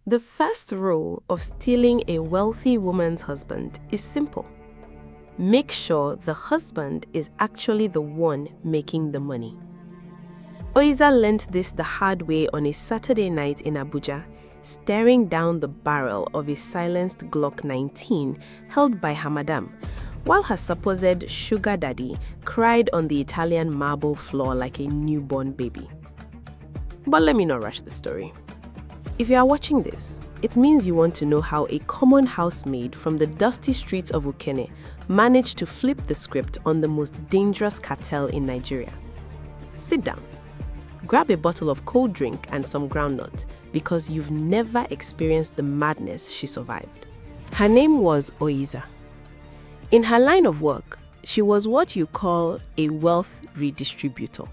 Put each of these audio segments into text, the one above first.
The first rule of stealing a wealthy woman's husband is simple. Make sure the husband is actually the one making the money. Oiza learnt this the hard way on a Saturday night in Abuja, staring down the barrel of a silenced Glock 19 held by her madam, while her supposed sugar daddy cried on the Italian marble floor like a newborn baby. But let me not rush the story. If you are watching this, it means you want to know how a common housemaid from the dusty streets of Ukene managed to flip the script on the most dangerous cartel in Nigeria. Sit down, grab a bottle of cold drink and some groundnut, because you've never experienced the madness she survived. Her name was Oiza. In her line of work, she was what you call a wealth redistributor.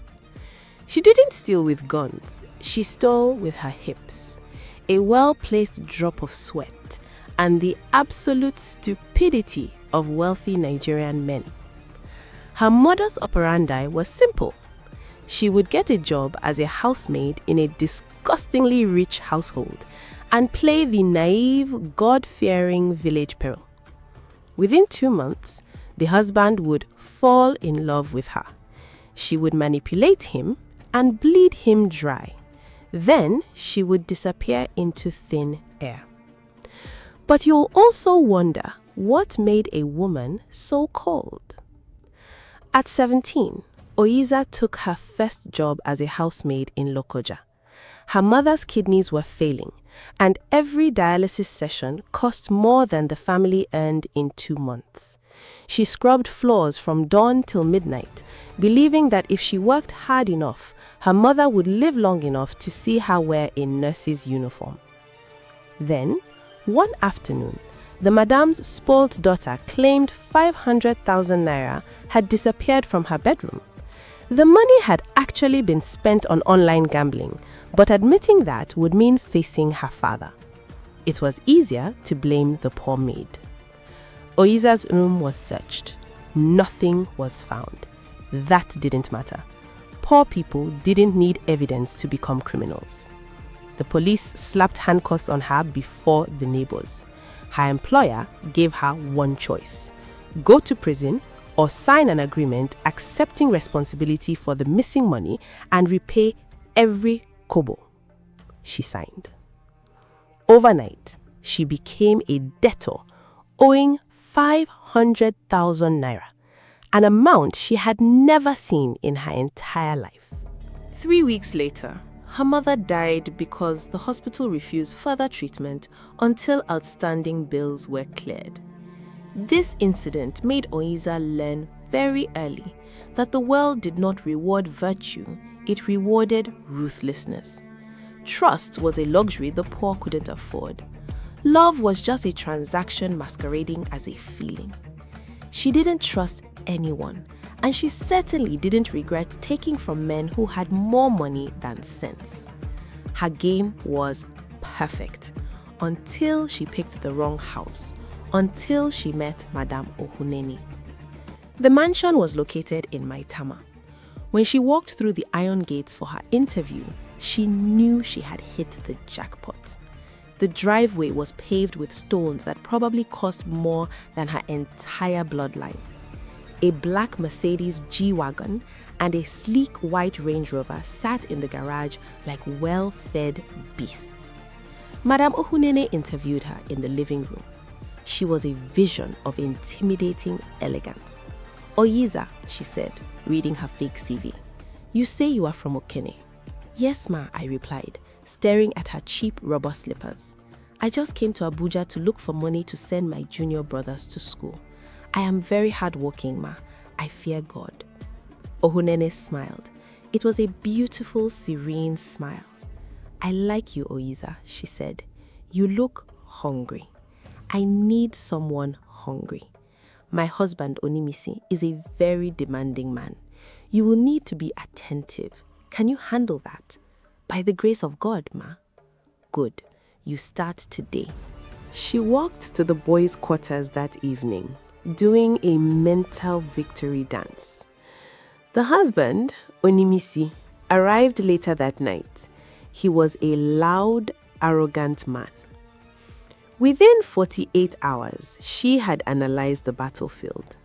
She didn't steal with guns, she stole with her hips, a well-placed drop of sweat, and the absolute stupidity of wealthy Nigerian men. Her modus operandi was simple. She would get a job as a housemaid in a disgustingly rich household and play the naive, God-fearing village girl. Within 2 months, the husband would fall in love with her. She would manipulate him and bleed him dry. Then she would disappear into thin air. But you'll also wonder what made a woman so cold. At 17, Oiza took her first job as a housemaid in Lokoja. Her mother's kidneys were failing, and every dialysis session cost more than the family earned in 2 months. She scrubbed floors from dawn till midnight, believing that if she worked hard enough, her mother would live long enough to see her wear a nurse's uniform. Then, one afternoon, the madam's spoiled daughter claimed 500,000 naira had disappeared from her bedroom. The money had actually been spent on online gambling, but admitting that would mean facing her father. It was easier to blame the poor maid. Oiza's room was searched. Nothing was found. That didn't matter. Poor people didn't need evidence to become criminals. The police slapped handcuffs on her before the neighbors. Her employer gave her one choice: go to prison or sign an agreement accepting responsibility for the missing money and repay every kobo. She signed. Overnight, she became a debtor, owing 500,000 naira, an amount she had never seen in her entire life. 3 weeks later, her mother died because the hospital refused further treatment until outstanding bills were cleared. This incident made Oiza learn very early that the world did not reward virtue, it rewarded ruthlessness. Trust was a luxury the poor couldn't afford. Love was just a transaction masquerading as a feeling. She didn't trust anyone, and she certainly didn't regret taking from men who had more money than sense. Her game was perfect until she picked the wrong house, until she met Madame Ohuneni. The mansion was located in Maitama. When she walked through the iron gates for her interview, she knew she had hit the jackpot. The driveway was paved with stones that probably cost more than her entire bloodline. A black Mercedes G-Wagon and a sleek white Range Rover sat in the garage like well-fed beasts. Madame Ohunene interviewed her in the living room. She was a vision of intimidating elegance. "Oiza," she said, reading her fake CV. "You say you are from Okene." "Yes, ma," I replied, staring at her cheap rubber slippers. "I just came to Abuja to look for money to send my junior brothers to school. I am very hardworking, ma. I fear God." Ohunene smiled. It was a beautiful, serene smile. "I like you, Oiza," she said. "You look hungry. I need someone hungry. My husband, Onimisi, is a very demanding man. You will need to be attentive. Can you handle that?" "By the grace of God, ma." "Good. You start today." She walked to the boys' quarters that evening, doing a mental victory dance. The husband, Onimisi, arrived later that night. He was a loud, arrogant man. Within 48 hours, she had analyzed the battlefield.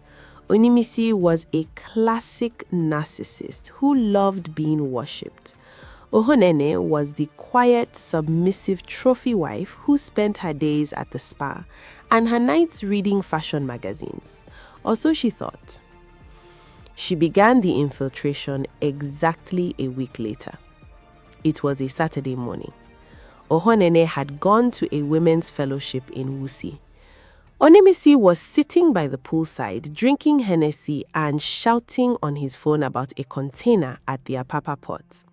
Onimisi was a classic narcissist who loved being worshipped. Ohonene was the quiet, submissive trophy wife who spent her days at the spa and her nights reading fashion magazines. Or so she thought. She began the infiltration exactly a week later. It was a Saturday morning. Ohonene had gone to a women's fellowship in Wusi. Onimisi was sitting by the poolside, drinking Hennessy and shouting on his phone about a container at the Apapa port.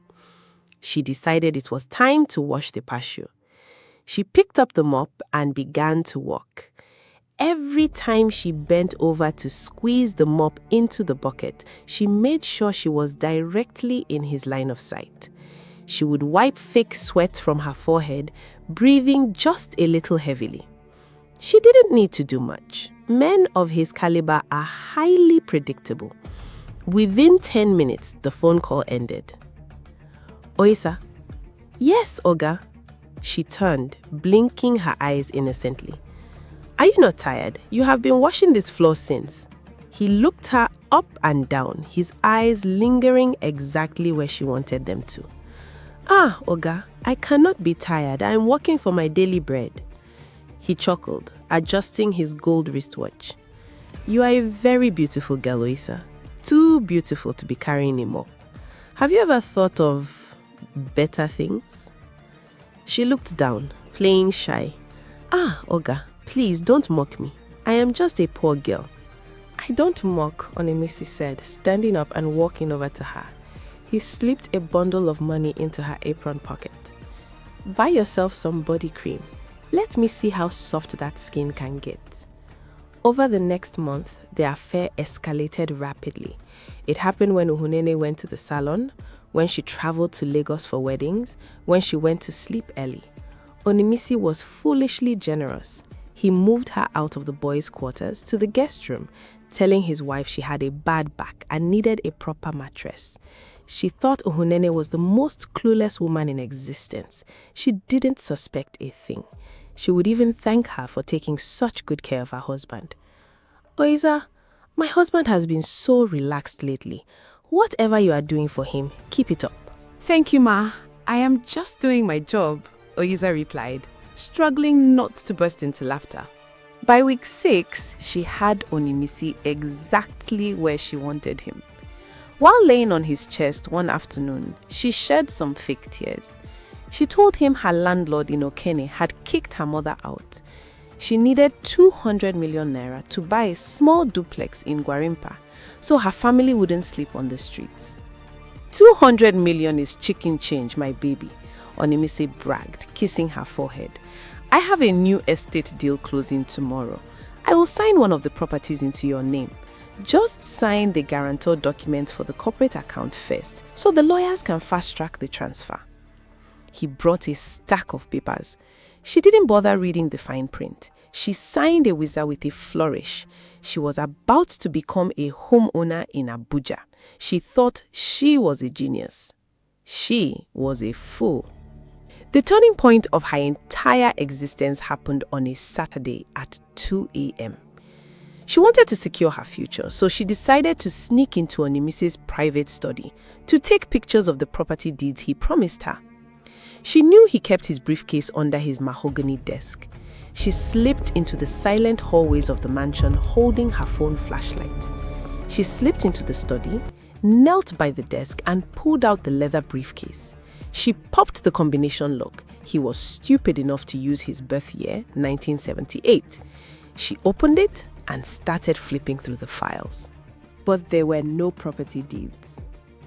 She decided it was time to wash the patio. She picked up the mop and began to work. Every time she bent over to squeeze the mop into the bucket, she made sure she was directly in his line of sight. She would wipe fake sweat from her forehead, breathing just a little heavily. She didn't need to do much. Men of his caliber are highly predictable. Within 10 minutes, the phone call ended. Oisa. Yes, Oga. She turned, blinking her eyes innocently. Are you not tired? You have been washing this floor since. He looked her up and down, his eyes lingering exactly where she wanted them to. Ah, Oga, I cannot be tired. I am working for my daily bread. He chuckled, adjusting his gold wristwatch. You are a very beautiful girl, Oisa. Too beautiful to be carrying a mop. Have you ever thought of better things? She looked down, playing shy. Ah, Oga, please don't mock me. I am just a poor girl. I don't mock, Onimisi said, standing up and walking over to her. He slipped a bundle of money into her apron pocket. Buy yourself some body cream. Let me see how soft that skin can get. Over the next month, the affair escalated rapidly. It happened when Ohonene went to the salon, when she traveled to Lagos for weddings, when she went to sleep early. Onimisi was foolishly generous. He moved her out of the boys' quarters to the guest room, telling his wife she had a bad back and needed a proper mattress. She thought Ohonene was the most clueless woman in existence. She didn't suspect a thing. She would even thank her for taking such good care of her husband. Oisa, my husband has been so relaxed lately. Whatever you are doing for him, keep it up. Thank you, Ma. I am just doing my job, Oisa replied, struggling not to burst into laughter. By week 6, she had Onimisi exactly where she wanted him. While laying on his chest one afternoon, she shed some fake tears. She told him her landlord in Okene had kicked her mother out. She needed 200 million naira to buy a small duplex in Gwarimpa so her family wouldn't sleep on the streets. 200 million is chicken change, my baby, Onimisi bragged, kissing her forehead. I have a new estate deal closing tomorrow. I will sign one of the properties into your name. Just sign the guarantor documents for the corporate account first so the lawyers can fast-track the transfer. He brought a stack of papers. She didn't bother reading the fine print. She signed a visa with a flourish. She was about to become a homeowner in Abuja. She thought she was a genius. She was a fool. The turning point of her entire existence happened on a Saturday at 2 a.m. She wanted to secure her future, so she decided to sneak into Onimisi's private study to take pictures of the property deeds he promised her. She knew he kept his briefcase under his mahogany desk. She slipped into the silent hallways of the mansion holding her phone flashlight. She slipped into the study, knelt by the desk and pulled out the leather briefcase. She popped the combination lock. He was stupid enough to use his birth year, 1978. She opened it and started flipping through the files. But there were no property deeds.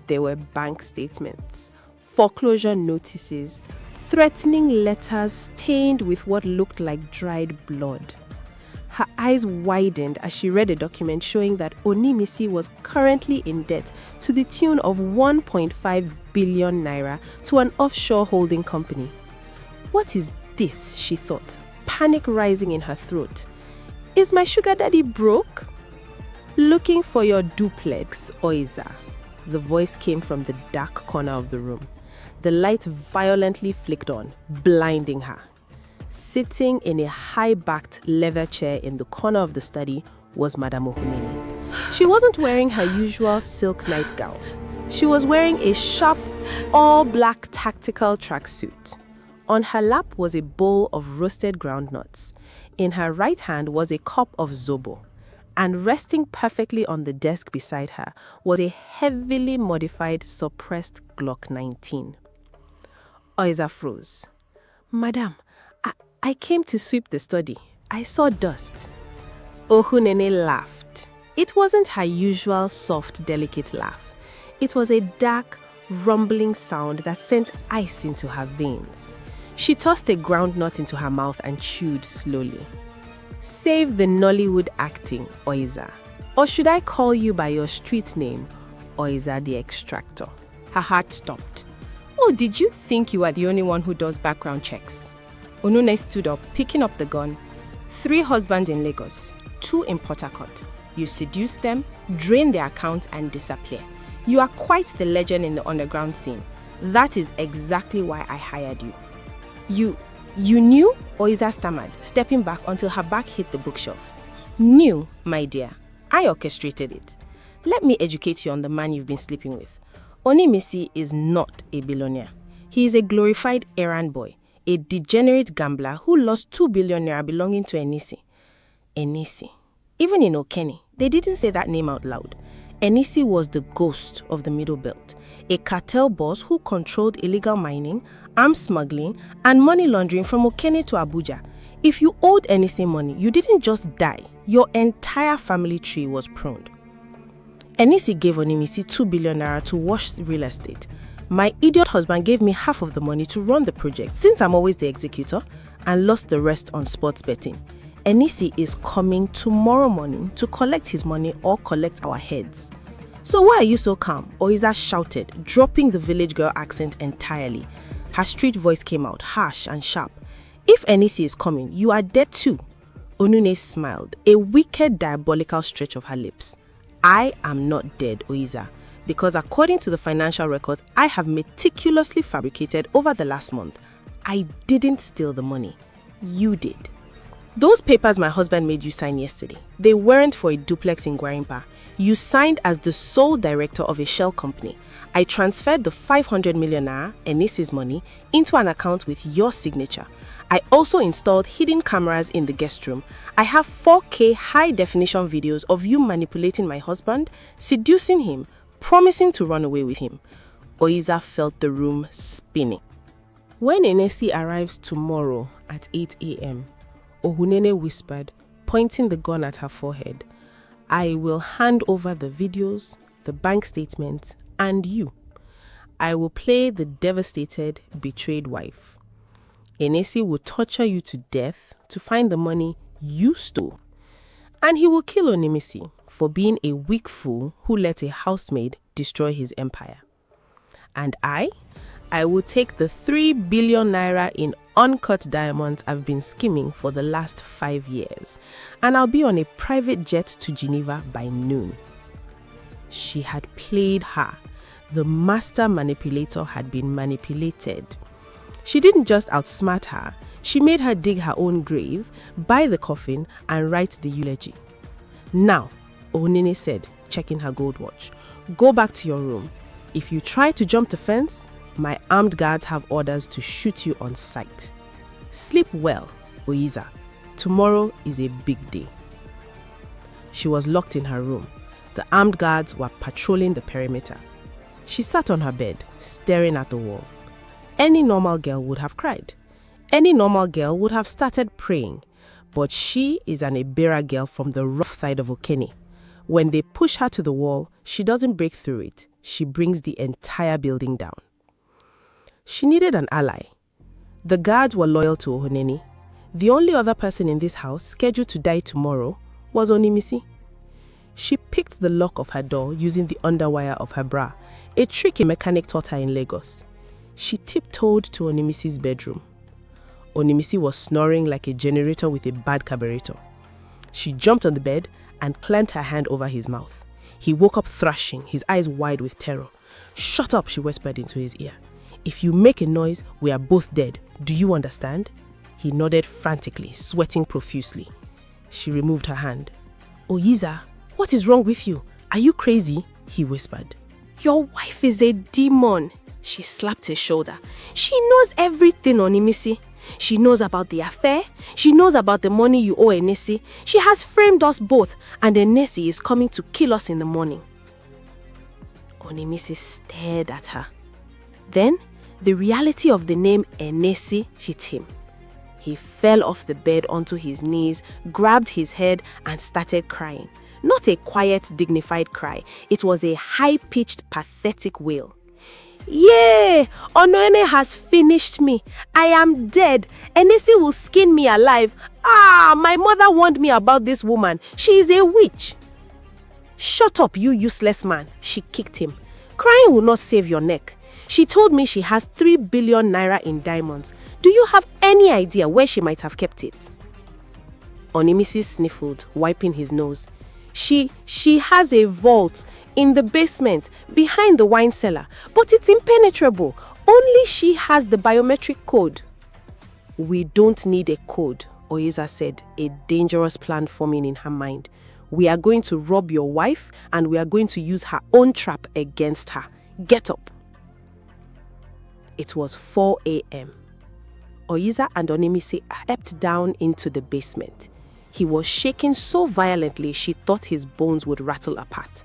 There were bank statements, foreclosure notices, threatening letters stained with what looked like dried blood. Her eyes widened as she read a document showing that Onimisi was currently in debt to the tune of 1.5 billion naira to an offshore holding company. What is this, she thought, panic rising in her throat. Is my sugar daddy broke? Looking for your duplex, Oisa. The voice came from the dark corner of the room. The light violently flicked on, blinding her. Sitting in a high-backed leather chair in the corner of the study was Madame Ohunene. She wasn't wearing her usual silk nightgown. She was wearing a sharp, all-black tactical tracksuit. On her lap was a bowl of roasted groundnuts. In her right hand was a cup of zobo. And resting perfectly on the desk beside her was a heavily modified suppressed Glock 19. Oiza froze. "Madam, I came to sweep the study. I saw dust." Ohunene laughed. It wasn't her usual soft, delicate laugh. It was a dark, rumbling sound that sent ice into her veins. She tossed a groundnut into her mouth and chewed slowly. "Save the Nollywood acting, Oiza. Or should I call you by your street name, Oiza the Extractor?" Her heart stopped. "Oh, did you think you are the only one who does background checks?" Onune stood up, picking up the gun. "3 husbands in Lagos, 2 in Port Harcourt. You seduce them, drain their accounts and disappear. You are quite the legend in the underground scene. That is exactly why I hired you." You knew?" Oiza stammered, stepping back until her back hit the bookshelf. "Knew, my dear. I orchestrated it. Let me educate you on the man you've been sleeping with. Onimisi is not a billionaire. He is a glorified errand boy, a degenerate gambler who lost 2 billion naira belonging to Enisi. Enisi. Even in Okene, they didn't say that name out loud. Enisi was the ghost of the Middle Belt, a cartel boss who controlled illegal mining, arms smuggling, and money laundering from Okene to Abuja. If you owed Enisi money, you didn't just die. Your entire family tree was pruned. Enisi gave Onimisi 2 billion naira to wash real estate. My idiot husband gave me half of the money to run the project, since I'm always the executor, and lost the rest on sports betting. Enisi is coming tomorrow morning to collect his money or collect our heads." "So why are you so calm?" Oiza shouted, dropping the village girl accent entirely. Her street voice came out, harsh and sharp. "If Enisi is coming, you are dead too." Onune smiled, a wicked, diabolical stretch of her lips. "I am not dead, Oiza, because according to the financial records I have meticulously fabricated over the last month, I didn't steal the money. You did. Those papers my husband made you sign yesterday, they weren't for a duplex in Gwarimpa. You signed as the sole director of a shell company. I transferred the 500 million naira, Enisi's money, into an account with your signature. I also installed hidden cameras in the guest room. I have 4K high-definition videos of you manipulating my husband, seducing him, promising to run away with him." Oiza felt the room spinning. "When Enesi arrives tomorrow at 8 a.m., Ohunene whispered, pointing the gun at her forehead, "I will hand over the videos, the bank statements, and you. I will play the devastated, betrayed wife. Enesi will torture you to death to find the money you stole. And he will kill Onimisi for being a weak fool who let a housemaid destroy his empire. And I will take the 3 billion naira in uncut diamonds I've been skimming for the last 5 years, and I'll be on a private jet to Geneva by noon." She had played her. The master manipulator had been manipulated. She didn't just outsmart her, she made her dig her own grave, buy the coffin, and write the eulogy. "Now," Ohunene said, checking her gold watch, "go back to your room. If you try to jump the fence, my armed guards have orders to shoot you on sight. Sleep well, Oiza. Tomorrow is a big day." She was locked in her room. The armed guards were patrolling the perimeter. She sat on her bed, staring at the wall. Any normal girl would have cried. Any normal girl would have started praying. But she is an Ibera girl from the rough side of Okene. When they push her to the wall, she doesn't break through it. She brings the entire building down. She needed an ally. The guards were loyal to Ohunene. The only other person in this house scheduled to die tomorrow was Onimisi. She picked the lock of her door using the underwire of her bra, a trick a mechanic taught her in Lagos. She tiptoed to Onimisi's bedroom. Onimisi was snoring like a generator with a bad carburetor. She jumped on the bed and clamped her hand over his mouth. He woke up thrashing, his eyes wide with terror. "Shut up," she whispered into his ear. "If you make a noise, we are both dead. Do you understand?" He nodded frantically, sweating profusely. She removed her hand. Oyiza, what is wrong with you? Are you crazy? He whispered. Your wife is a demon. She slapped his shoulder. She knows everything, Onimisi. She knows about the affair. She knows about the money you owe Enesi. She has framed us both, and Enesi is coming to kill us in the morning. Onimisi stared at her. Then, the reality of the name Enesi hit him. He fell off the bed onto his knees, grabbed his head, and started crying. Not a quiet, dignified cry. It was a high-pitched, pathetic wail. Yay! Onoene has finished me. I am dead. Enesi will skin me alive. My mother warned me about this woman. She is a witch. Shut up, you useless man. She kicked him. Crying will not save your neck. She told me she has 3 billion naira in diamonds. Do you have any idea where she might have kept it? Onimisi sniffled, wiping his nose. She has a vault in the basement behind the wine cellar, but it's impenetrable. Only she has the biometric code. We don't need a code, Oyiza said, a dangerous plan forming in her mind. We are going to rob your wife and we are going to use her own trap against her. Get up. It was 4 a.m. Oyiza and Onimisi stepped down into the basement. He was shaking so violently she thought his bones would rattle apart.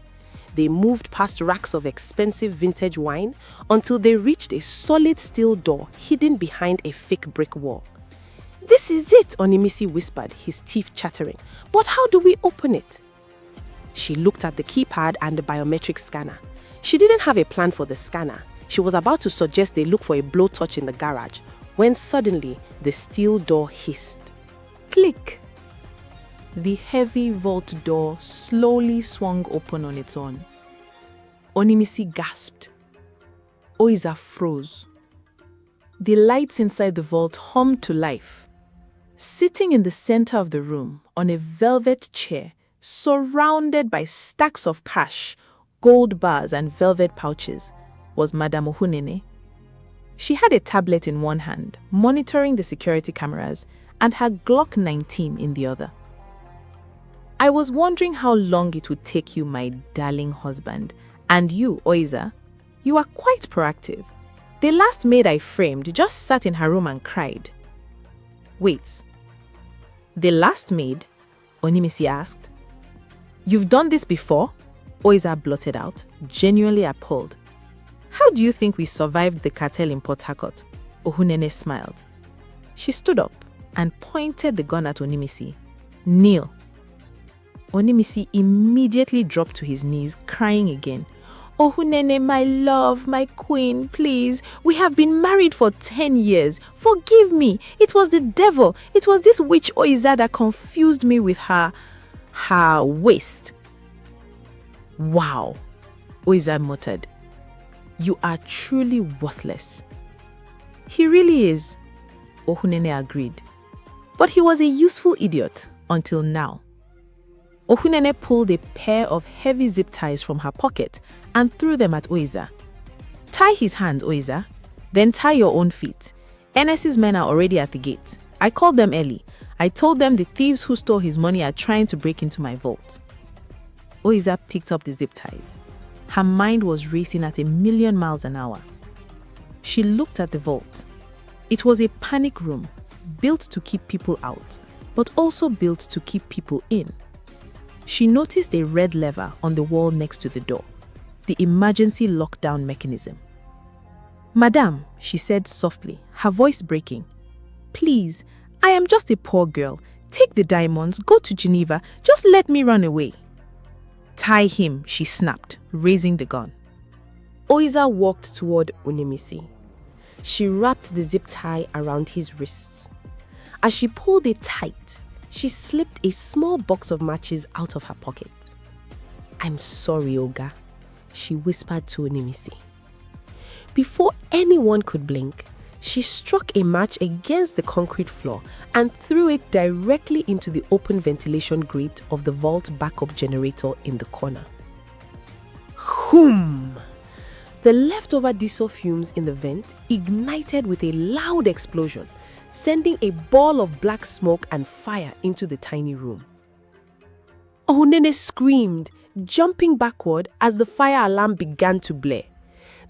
They moved past racks of expensive vintage wine until they reached a solid steel door hidden behind a fake brick wall. This is it, Onimisi whispered, his teeth chattering. But how do we open it? She looked at the keypad and the biometric scanner. She didn't have a plan for the scanner. She was about to suggest they look for a blowtorch in the garage when suddenly the steel door hissed. Click! The heavy vault door slowly swung open on its own. Onimisi gasped. Oyiza froze. The lights inside the vault hummed to life. Sitting in the center of the room on a velvet chair, surrounded by stacks of cash, gold bars and velvet pouches, was Madame Ohunene. She had a tablet in one hand, monitoring the security cameras, and her Glock 19 in the other. I was wondering how long it would take you, my darling husband. And you, Oyiza, you are quite proactive. The last maid I framed just sat in her room and cried. Wait. The last maid? Onimisi asked. You've done this before? Oyiza blurted out, genuinely appalled. How do you think we survived the cartel in Port Harcourt? Ohunene smiled. She stood up and pointed the gun at Onimisi. Kneel. Onimisi immediately dropped to his knees, crying again. Ohunene, my love, my queen, please. We have been married for 10 years. Forgive me. It was the devil. It was this witch Oyiza that confused me with her waist. Wow, Oyiza muttered. You are truly worthless. He really is, Ohunene agreed. But he was a useful idiot until now. Ohunene pulled a pair of heavy zip ties from her pocket and threw them at Oyiza. Tie his hands, Oyiza. Then tie your own feet. Enes's men are already at the gate. I called them early. I told them the thieves who stole his money are trying to break into my vault. Oyiza picked up the zip ties. Her mind was racing at 1,000,000 miles an hour. She looked at the vault. It was a panic room, built to keep people out, but also built to keep people in. She noticed a red lever on the wall next to the door, the emergency lockdown mechanism. Madame, she said softly, her voice breaking, please, I am just a poor girl. Take the diamonds, go to Geneva, just let me run away. Tie him, she snapped, raising the gun. Oyiza walked toward Onimisi. She wrapped the zip tie around his wrists. As she pulled it tight, she slipped a small box of matches out of her pocket. I'm sorry, Oga, she whispered to Onimisi. Before anyone could blink, she struck a match against the concrete floor and threw it directly into the open ventilation grate of the vault backup generator in the corner. Whoom! The leftover diesel fumes in the vent ignited with a loud explosion, sending a ball of black smoke and fire into the tiny room. Ohunene screamed, jumping backward as the fire alarm began to blare.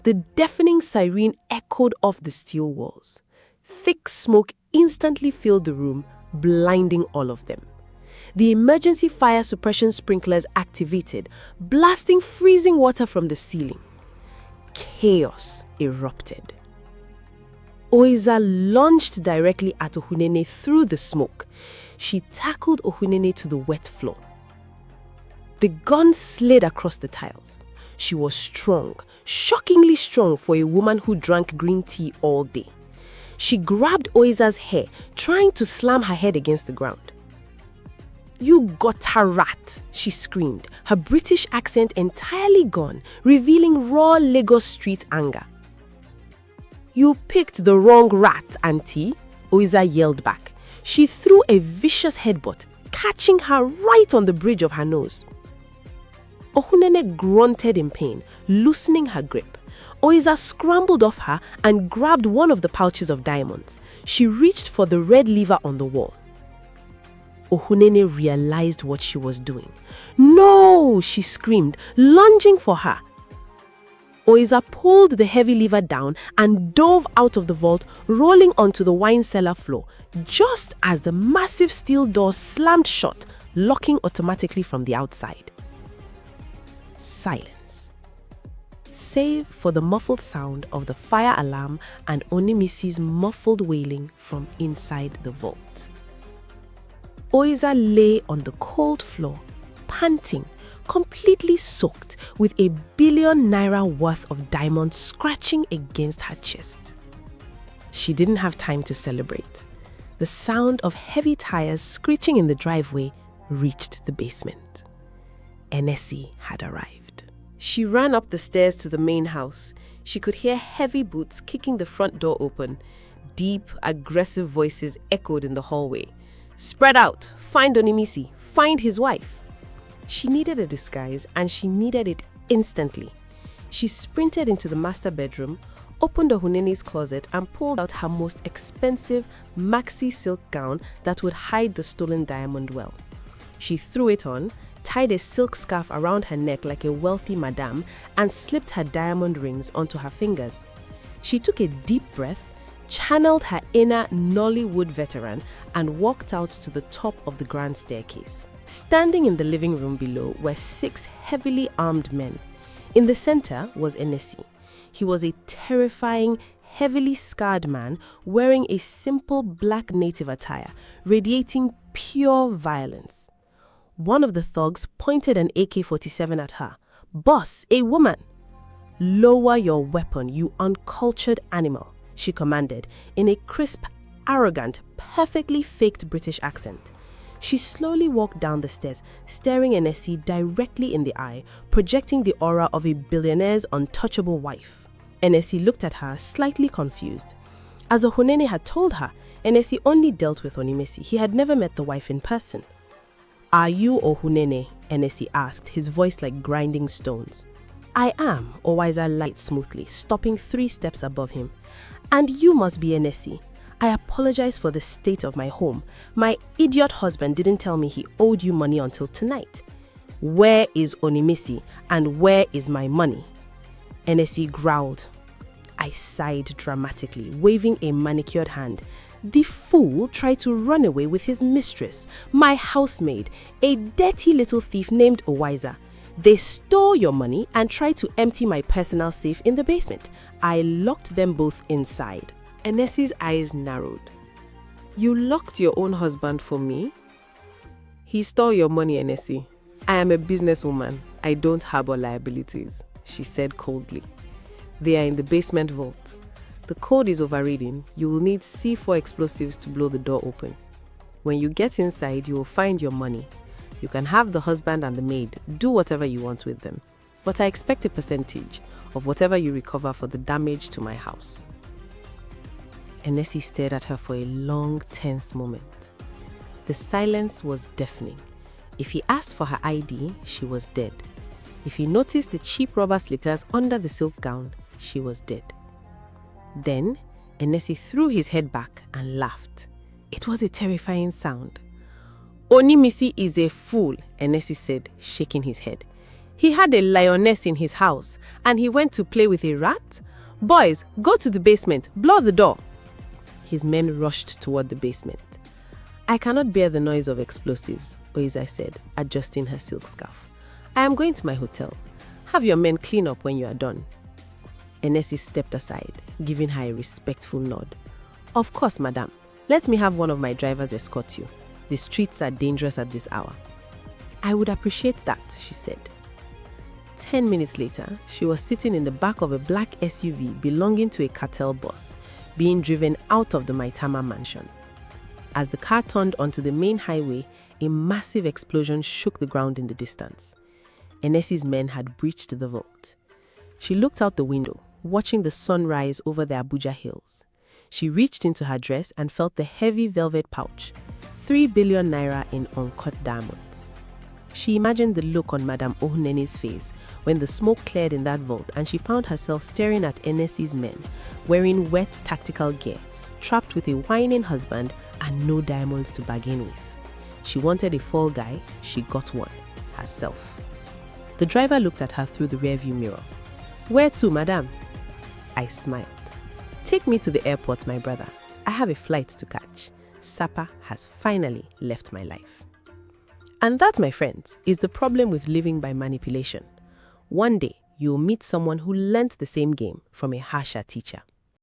The deafening siren echoed off the steel walls. Thick smoke instantly filled the room, blinding all of them. The emergency fire suppression sprinklers activated, blasting freezing water from the ceiling. Chaos erupted. Oiza launched directly at Ohunene through the smoke. She tackled Ohunene to the wet floor. The gun slid across the tiles. She was strong, shockingly strong for a woman who drank green tea all day. She grabbed Oiza's hair, trying to slam her head against the ground. "You gutter rat," she screamed, her British accent entirely gone, revealing raw Lagos street anger. "You picked the wrong rat, auntie," Oiza yelled back. She threw a vicious headbutt, catching her right on the bridge of her nose. Ohunene grunted in pain, loosening her grip. Oiza scrambled off her and grabbed one of the pouches of diamonds. She reached for the red lever on the wall. Ohunene realized what she was doing. "No!" she screamed, lunging for her. Oiza pulled the heavy lever down and dove out of the vault, rolling onto the wine cellar floor, just as the massive steel door slammed shut, locking automatically from the outside. Silence, save for the muffled sound of the fire alarm and Onimisi's muffled wailing from inside the vault. Oiza lay on the cold floor, panting, completely soaked, with $1 billion worth of diamonds scratching against her chest. She didn't have time to celebrate. The sound of heavy tires screeching in the driveway reached the basement. Enesi had arrived. She ran up the stairs to the main house. She could hear heavy boots kicking the front door open. Deep, aggressive voices echoed in the hallway. "Spread out! Find Onimisi! Find his wife!" She needed a disguise, and she needed it instantly. She sprinted into the master bedroom, opened Ohunene's closet, and pulled out her most expensive maxi silk gown that would hide the stolen diamond well. She threw it on, tied a silk scarf around her neck like a wealthy madame, and slipped her diamond rings onto her fingers. She took a deep breath, channeled her inner Nollywood veteran, and walked out to the top of the grand staircase. Standing in the living room below were 6 heavily armed men. In the center was Enesi. He was a terrifying, heavily scarred man wearing a simple black native attire, radiating pure violence. One of the thugs pointed an AK-47 at her. "Boss, a woman!" "Lower your weapon, you uncultured animal," she commanded in a crisp, arrogant, perfectly faked British accent. She slowly walked down the stairs, staring Enesi directly in the eye, projecting the aura of a billionaire's untouchable wife. Enesi looked at her, slightly confused. As Ohunene had told her, Enesi only dealt with Onimisi. He had never met the wife in person. "Are you Ohunene?" Enesi asked, his voice like grinding stones. "I am," Owiza lied smoothly, stopping 3 steps above him. "And you must be Enesi. I apologize for the state of my home. My idiot husband didn't tell me he owed you money until tonight. Where is Onimisi and where is my money?" Enesi growled. I sighed dramatically, waving a manicured hand. The fool tried to run away with his mistress, my housemaid, a dirty little thief named Owiza. They stole your money and tried to empty my personal safe in the basement. I locked them both inside. Enesi's eyes narrowed. "You locked your own husband for me?" "He stole your money, Enesi. I am a businesswoman. I don't harbor liabilities," she said coldly. "They are in the basement vault. The code is overridden. You will need C4 explosives to blow the door open. When you get inside, you will find your money. You can have the husband and the maid. Do whatever you want with them. But I expect a percentage of whatever you recover for the damage to my house." Enesi stared at her for a long, tense moment. The silence was deafening. If he asked for her ID, she was dead. If he noticed the cheap rubber slippers under the silk gown, she was dead. Then, Enesi threw his head back and laughed. It was a terrifying sound. Onimisi is a fool, Enesi said, shaking his head. He had a lioness in his house, and he went to play with a rat? Boys, go to the basement, blow the door. His men rushed toward the basement. I cannot bear the noise of explosives, Oiza said, adjusting her silk scarf. I am going to my hotel. Have your men clean up when you are done. Enesi stepped aside, giving her a respectful nod. Of course, madam. Let me have one of my drivers escort you. The streets are dangerous at this hour. I would appreciate that, she said. 10 minutes later, she was sitting in the back of a black SUV belonging to a cartel boss, being driven out of the Maitama mansion. As the car turned onto the main highway, a massive explosion shook the ground in the distance. Enesi's men had breached the vault. She looked out the window, watching the sun rise over the Abuja hills. She reached into her dress and felt the heavy velvet pouch, 3 billion naira in uncut diamonds. She imagined the look on Madame Ohunene's face when the smoke cleared in that vault and she found herself staring at Enesi's men, wearing wet tactical gear, trapped with a whining husband and no diamonds to bargain with. She wanted a fall guy, she got one, herself. The driver looked at her through the rearview mirror. Where to, madam? I smiled. Take me to the airport, my brother. I have a flight to catch. Sapa has finally left my life. And that, my friends, is the problem with living by manipulation. One day, you'll meet someone who learnt the same game from a harsher teacher.